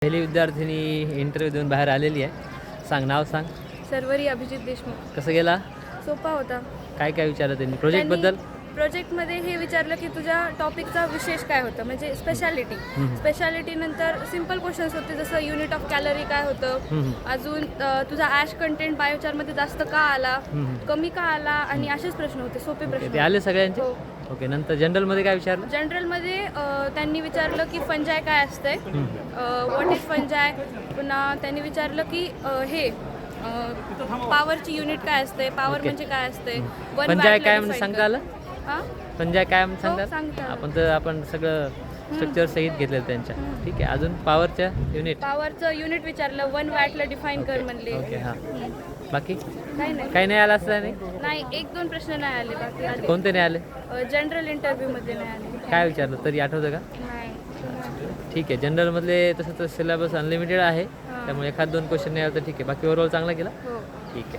पहिली विद्यार्थिनी इंटरव्ह्यू देऊन बाहेर आलेली आहे. सांग, नाव सांग. सर्वरी अभिजित देशमुख. कसं गेला? सोपा होता. काय काय विचारलं त्यांनी प्रोजेक्टबद्दल? प्रोजेक्टमध्ये हे विचारलं की तुझ्या टॉपिकचा विशेष काय होतं, म्हणजे स्पेशालिटी नंतर सिम्पल क्वेश्चन्स होते, जसं युनिट ऑफ कॅलरी काय होतं, अजून तुझा ॲश कंटेंट बायोचारमध्ये जास्त का आला, कमी का आला, आणि असेच प्रश्न होते, सोपे प्रश्न. ते आले सगळ्यांचे? हो. ओके. नंतर जनरलमध्ये काय विचारलं? जनरलमध्ये त्यांनी विचारलं की फंजाय काय असतंय, व्हॉट इज फंजाय. पुन्हा त्यांनी विचारलं की हे पॉवरची युनिट काय असते, पॉवर म्हणजे काय असते, पंजाय काय म्हणजे सांगता आलं? हां, पंजाय काय म्हणजे हो, सांगता? सांगता. आपण सगळं स्ट्रक्चर सहित घेतलेलं त्यांच्या. ठीक आहे. अजून पॉवरच्या युनिट? पॉवरचं युनिट विचारलं, 1 वॅटला डिफाईन कर म्हणले. ओके. हां. बाकी काही नाही आलं असं नाही? नाही, 1-2 प्रश्न नाही आले, बाकी आले. कोणते नाही आले? जनरल इंटरव्ह्यूमध्ये नाही आले. काय विचारलं तरी आठवतं का? नाही. ठीक आहे. जनरलमधले तसं तर सिलेबस अनलिमिटेड आहे, त्यामुळे 1-2 क्वेश्चन नाही आलं तर ठीक आहे. बाकी ओव्हरऑल चांगला गेला? हो. ठीक आहे.